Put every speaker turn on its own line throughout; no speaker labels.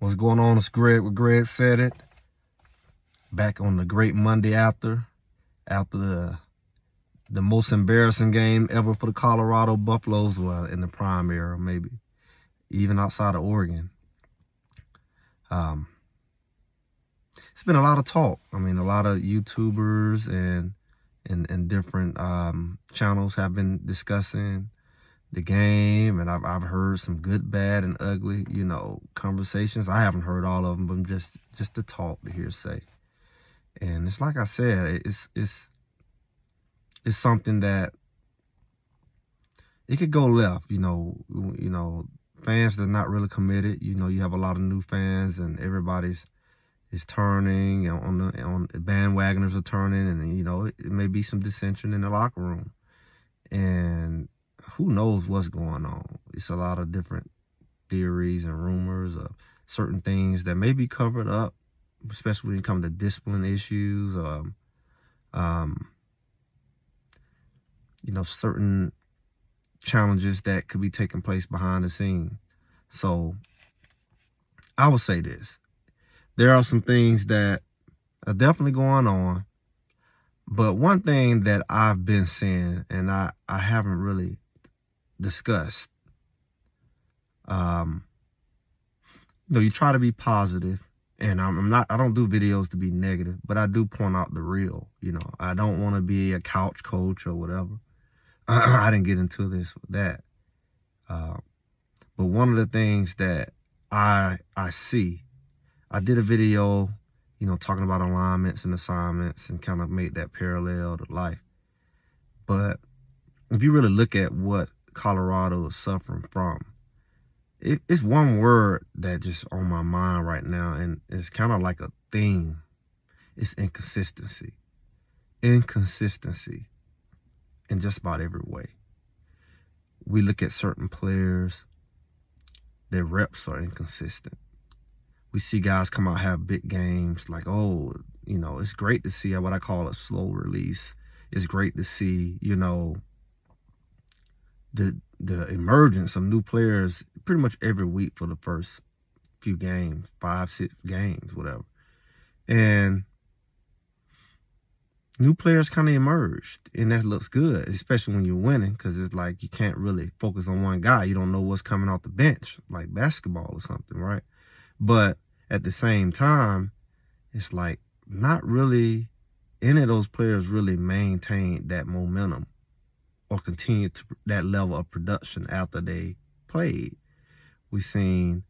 What's going on? It's Greg with Greg Said It. Back on the great Monday after the most embarrassing game ever for the Colorado Buffaloes, well, in the prime era, maybe even outside of Oregon. It's been a lot of talk. I mean, a lot of YouTubers and different channels have been discussing the game, and I've heard some good, bad, and ugly, conversations. I haven't heard all of them, but just the talk, the hearsay. And it's like I said, it's something that it could go left. Fans that are not really committed. You have a lot of new fans, and everybody's is turning on the bandwagoners are turning, and it may be some dissension in the locker room, and who knows what's going on. It's a lot of different theories and rumors of certain things that may be covered up, especially when it comes to discipline issues, certain challenges that could be taking place behind the scenes. So I would say this. There are some things that are definitely going on, but one thing that I've been seeing and I haven't really discussed, you try to be positive, and I don't do videos to be negative, but I do point out the real. I don't want to be a couch coach or whatever. I didn't get into this with that. But one of the things that I see, I did a video, talking about alignments and assignments and kind of made that parallel to life. But if you really look at what Colorado is suffering from, it's one word that just on my mind right now, and it's kind of like a theme. It's inconsistency. Inconsistency in just about every way. We look at certain players, their reps are inconsistent. We see guys come out, have big games, like, it's great to see what I call a slow release. It's great to see, the emergence of new players pretty much every week for the first few games, 5, 6 games, whatever. And new players kind of emerged, and that looks good, especially when you're winning, because it's like you can't really focus on one guy. You don't know what's coming off the bench, like basketball or something, right? But at the same time, it's like not really any of those players really maintained that momentum or continued to that level of production after they played. We seen,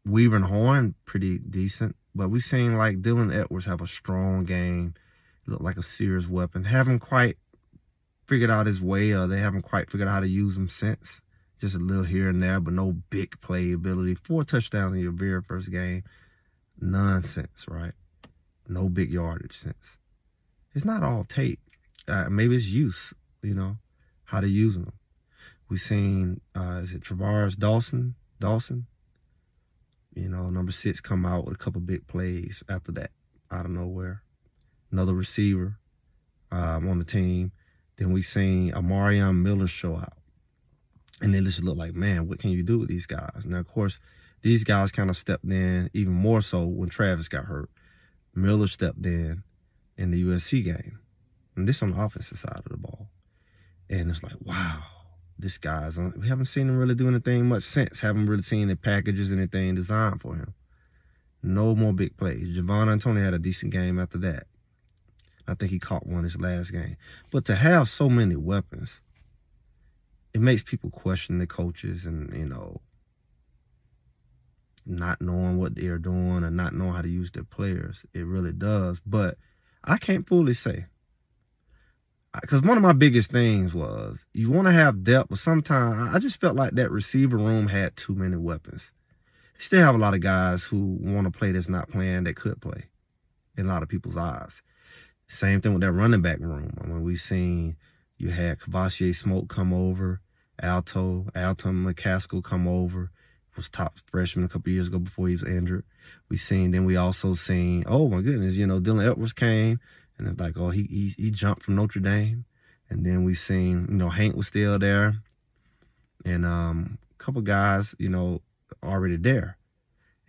Weaver and Horn pretty decent, but we seen like Dylan Edwards have a strong game, look like a serious weapon. Haven't quite figured out his way, or they haven't quite figured out how to use him since. Just a little here and there, but no big play ability. 4 touchdowns in your very first game. Nonsense, right? No big yardage since. It's not all tape. Maybe it's use, how to use them. We seen, is it Travaris Dawson? Number 6 come out with a couple big plays after that, out of nowhere. Another receiver on the team. Then we seen Amarion Miller show out. And they just look like, man, what can you do with these guys? Now, of course, these guys kind of stepped in even more so when Travis got hurt. Miller stepped in the USC game. And this on the offensive side of the ball. And it's like, wow, this guy's on. We haven't seen him really do anything much since. Haven't really seen the packages, anything designed for him. No more big plays. Javon Antonio had a decent game after that. I think he caught one his last game. But to have so many weapons, it makes people question the coaches and, not knowing what they're doing or not knowing how to use their players. It really does. But I can't fully say. Because one of my biggest things was you want to have depth, but sometimes I just felt like that receiver room had too many weapons. You still have a lot of guys who want to play that's not playing that could play in a lot of people's eyes. Same thing with that running back room. I mean, we seen you had Cavassier Smoke come over, Alton McCaskill come over, was top freshman a couple years ago before he was injured. We also seen, oh my goodness, Dylan Edwards came. And it's like, he jumped from Notre Dame. And then we seen, Hank was still there. And a couple guys, already there.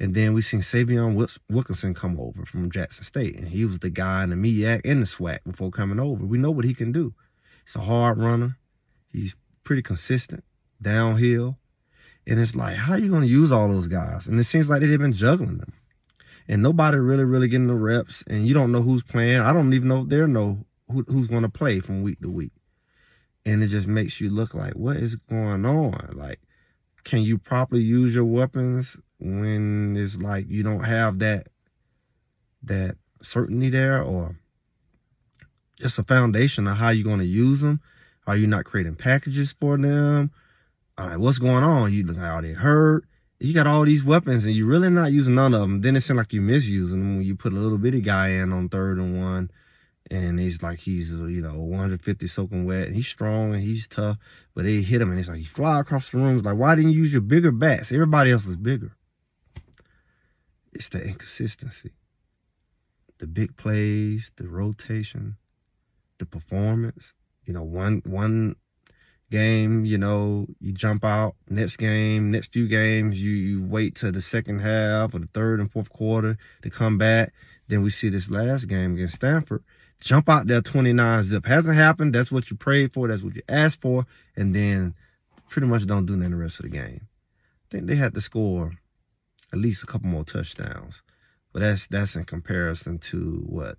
And then we seen Savion Wilkinson come over from Jackson State, and he was the guy in the MEAC and the SWAC before coming over. We know what he can do. He's a hard runner. He's pretty consistent downhill. And it's like, how are you going to use all those guys? And it seems like they've been juggling them. And nobody really getting the reps. And you don't know who's playing. I don't even know if they know who's going to play from week to week. And it just makes you look like, what is going on? Like, can you properly use your weapons when it's like you don't have that certainty there, or just a foundation of how you're going to use them? Are you not creating packages for them? All right, what's going on? You look like, are they hurt? You got all these weapons and you're really not using none of them. Then it seems like you're misusing them when you put a little bitty guy in on 3rd and 1. And he's like, he's, 150 soaking wet. And he's strong and he's tough. But they hit him and it's like, he fly across the room. It's like, why didn't you use your bigger bats? Everybody else is bigger. It's the inconsistency. The big plays, the rotation, the performance. One game, you jump out. Next game, next few games, you wait till the second half or the 3rd and 4th quarter to come back. Then we see this last game against Stanford. Jump out there 29 zip. Hasn't happened. That's what you prayed for. That's what you asked for. And then pretty much don't do nothing the rest of the game. I think they had to score at least a couple more touchdowns. But that's in comparison to,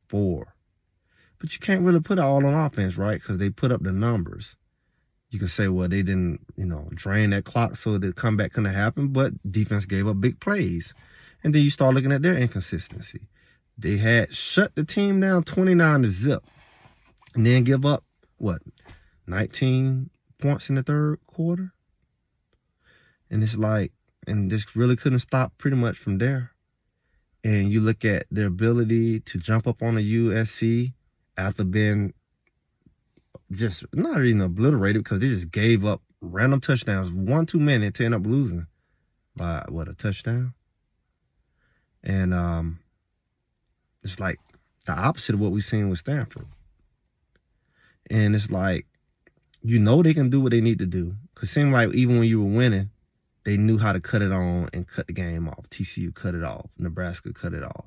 4. But you can't really put it all on offense, right? Because they put up the numbers. You can say, well, they didn't, drain that clock so the comeback couldn't happen. But defense gave up big plays. And then you start looking at their inconsistency. They had shut the team down 29 zip. And then give up, 19 points in the 3rd quarter? And it's like, and this really couldn't stop pretty much from there. And you look at their ability to jump up on a USC after being just not even obliterated, because they just gave up random touchdowns. 1 too many to end up losing by, a touchdown? And it's like the opposite of what we've seen with Stanford. And it's like, they can do what they need to do. Because it seemed like even when you were winning, they knew how to cut it on and cut the game off. TCU cut it off. Nebraska cut it off.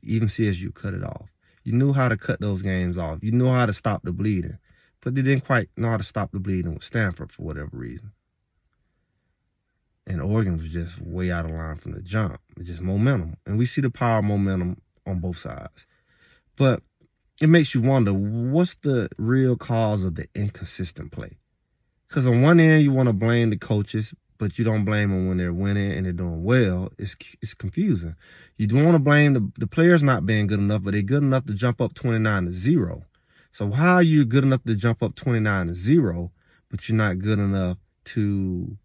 Even CSU cut it off. You knew how to cut those games off. You knew how to stop the bleeding. But they didn't quite know how to stop the bleeding with Stanford for whatever reason. And Oregon was just way out of line from the jump. It's just momentum. And we see the power of momentum on both sides. But it makes you wonder, what's the real cause of the inconsistent play? Because on one end, you want to blame the coaches, but you don't blame them when they're winning and they're doing well. It's confusing. You don't want to blame the players not being good enough, but they're good enough to jump up 29-0. So how are you good enough to jump up 29-0, but you're not good enough to,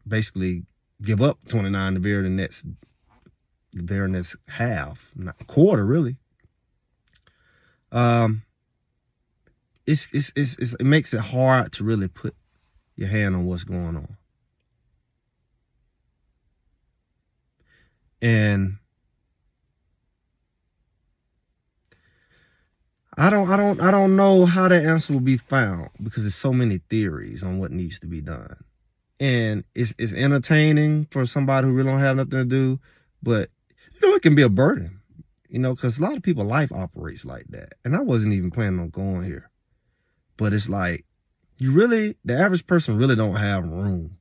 basically give up 29 the very next half, not quarter, really. It makes it hard to really put your hand on what's going on. And I don't know how that answer will be found, because there's so many theories on what needs to be done. And it's entertaining for somebody who really don't have nothing to do, but it can be a burden, because a lot of people life operates like that. And I wasn't even planning on going here. But it's like, the average person really don't have room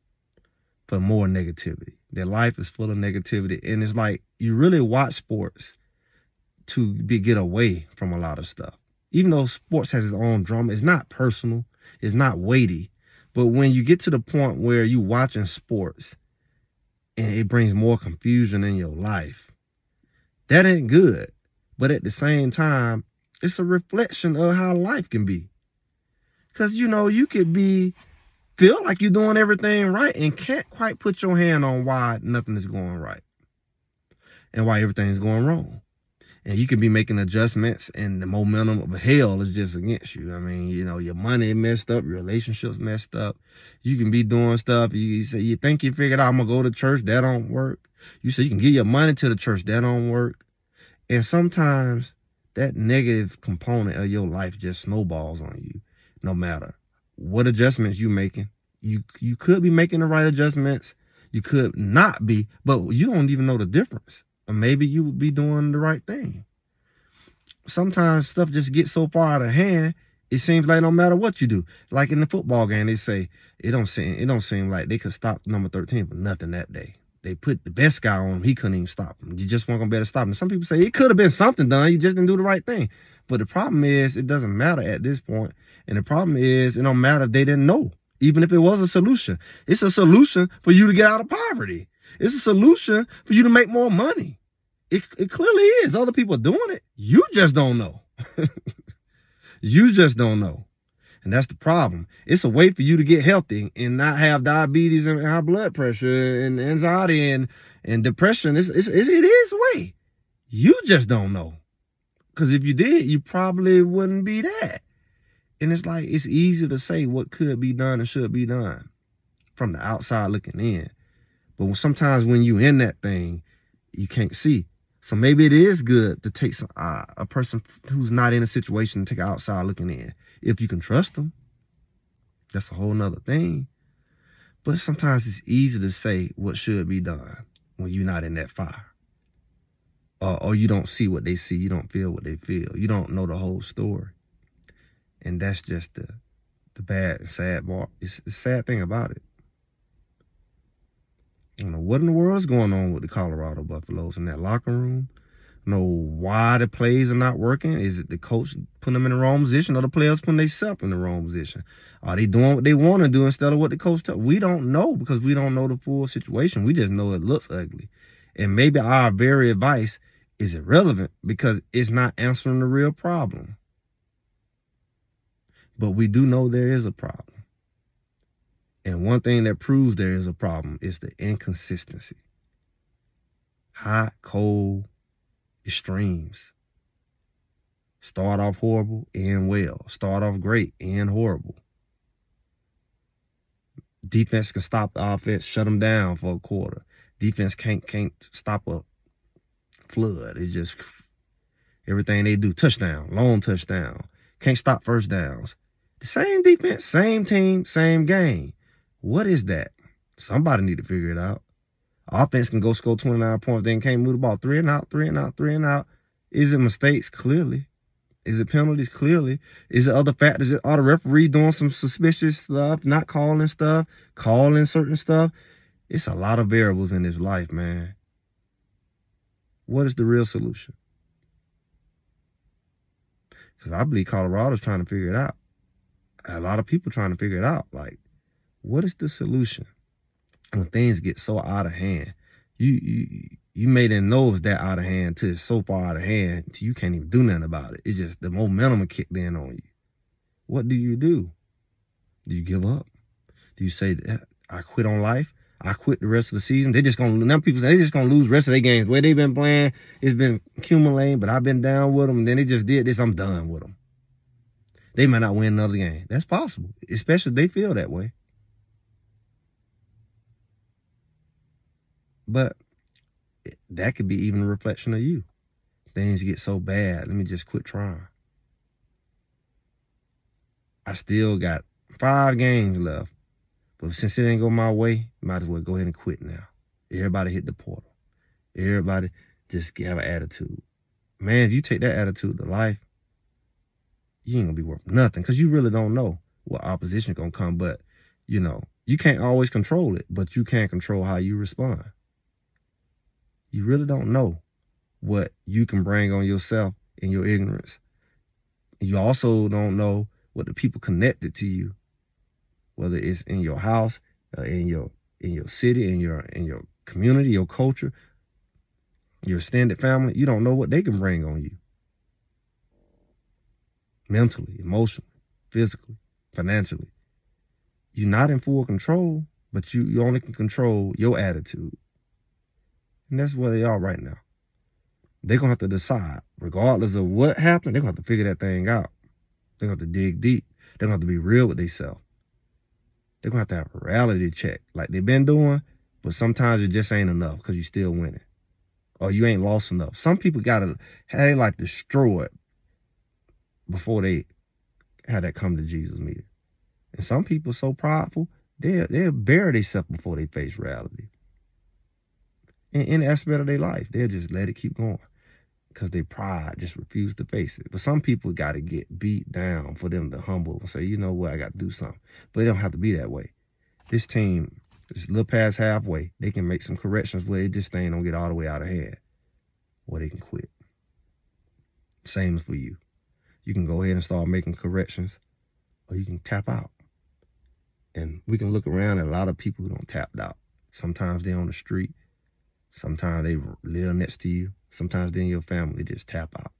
for more negativity. Their life is full of negativity. And it's like, you really watch sports to get away from a lot of stuff. Even though sports has its own drama, it's not personal, it's not weighty. But when you get to the point where you watching sports and it brings more confusion in your life, that ain't good. But at the same time, it's a reflection of how life can be. Because, you could feel like you're doing everything right and can't quite put your hand on why nothing is going right and why everything's going wrong. And you can be making adjustments and the momentum of hell is just against you. I mean, your money messed up, your relationships messed up. You can be doing stuff. You say, you think you figured out, I'm going to go to church. That don't work. You say you can give your money to the church. That don't work. And sometimes that negative component of your life just snowballs on you, no matter what adjustments you're making. You could be making the right adjustments. You could not be, but you don't even know the difference. Or maybe you would be doing the right thing. Sometimes stuff just gets so far out of hand, it seems like no matter what you do. Like in the football game, they say it don't seem like they could stop number 13 for nothing that day. They put the best guy on him, he couldn't even stop him. You just weren't gonna be able to stop him. Some people say it could have been something done, you just didn't do the right thing. But the problem is it doesn't matter at this point. And the problem is it don't matter if they didn't know. Even if it was a solution. It's a solution for you to get out of poverty. It's a solution for you to make more money. It clearly is. Other people are doing it. You just don't know. You just don't know. And that's the problem. It's a way for you to get healthy and not have diabetes and high blood pressure and anxiety and depression. It is a way. You just don't know. Because if you did, you probably wouldn't be that. And it's like, it's easy to say what could be done and should be done from the outside looking in. But sometimes when you in that thing, you can't see. So maybe it is good to take a person who's not in a situation to take outside looking in. If you can trust them, that's a whole nother thing. But sometimes it's easy to say what should be done when you're not in that fire. Or you don't see what they see. You don't feel what they feel. You don't know the whole story. And that's just the bad and sad part. It's the sad thing about it. I don't know what in the world is going on with the Colorado Buffaloes in that locker room. I don't know why the plays are not working. Is it the coach putting them in the wrong position or the players putting themselves in the wrong position? Are they doing what they want to do instead of what the coach tells? We don't know because we don't know the full situation. We just know it looks ugly. And maybe our very advice is irrelevant because it's not answering the real problem. But we do know there is a problem. And one thing that proves there is a problem is the inconsistency. Hot, cold, extremes. Start off horrible, end well. Start off great, end horrible. Defense can stop the offense, shut them down for a quarter. Defense can't stop a flood. It's just everything they do, touchdown, long touchdown. Can't stop first downs. The same defense, same team, same game. What is that? Somebody need to figure it out. Offense can go score 29 points, then can't move the ball. 3 and out, 3 and out, 3 and out. Is it mistakes? Clearly. Is it penalties? Clearly. Is it other factors? Are the referee doing some suspicious stuff, not calling stuff, calling certain stuff? It's a lot of variables in this life, man. What is the real solution? Because I believe Colorado's trying to figure it out. A lot of people trying to figure it out. Like, what is the solution when things get so out of hand? You may didn't know it was that out of hand till it's so far out of hand till you can't even do nothing about it. It's just the momentum kicked in on you. What do you do? Do you give up? Do you say, I quit on life? I quit the rest of the season? Them people say they're just going to lose the rest of their games. The way they've been playing, it's been accumulating, but I've been down with them. And then they just did this. I'm done with them. They might not win another game. That's possible, especially if they feel that way. But that could be even a reflection of you. Things get so bad, let me just quit trying. I still got 5 games left. But since it ain't go my way, might as well go ahead and quit now. Everybody hit the portal. Everybody just have an attitude. Man, if you take that attitude to life, you ain't gonna be worth nothing because you really don't know what opposition gonna come. But, you can't always control it, but you can control how you respond. You really don't know what you can bring on yourself in your ignorance. You also don't know what the people connected to you, whether it's in your house, in your city, in your community, your culture, your extended family. You don't know what they can bring on you. Mentally, emotionally, physically, financially. You're not in full control, but you only can control your attitude. And that's where they are right now. They're going to have to decide, regardless of what happened, they're going to have to figure that thing out. They're going to have to dig deep. They're going to have to be real with themselves. They're going to have a reality check like they've been doing, but sometimes it just ain't enough because you're still winning. Or you ain't lost enough. Some people got to have their life destroyed before they had that come to Jesus meeting. And some people so prideful, They'll bury themselves before they face reality. In any aspect of their life, they'll just let it keep going because their pride just refuse to face it. But some people got to get beat down for them to humble and say, you know what, I got to do something. But it don't have to be that way. This team is a little past halfway. They can make some corrections where this thing don't get all the way out of hand, or they can quit. Same as for you. You can go ahead and start making corrections, or you can tap out. And we can look around at a lot of people who don't tap out. Sometimes they're on the street. Sometimes they live next to you. Sometimes they're in your family. Just tap out.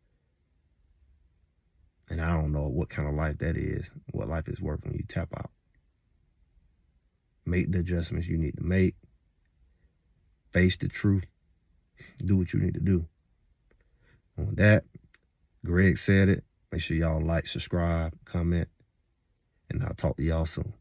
And I don't know what kind of life that is, what life is worth when you tap out. Make the adjustments you need to make. Face the truth. Do what you need to do. And with that, Greg said it. Make sure y'all like, subscribe, comment, and I'll talk to y'all soon.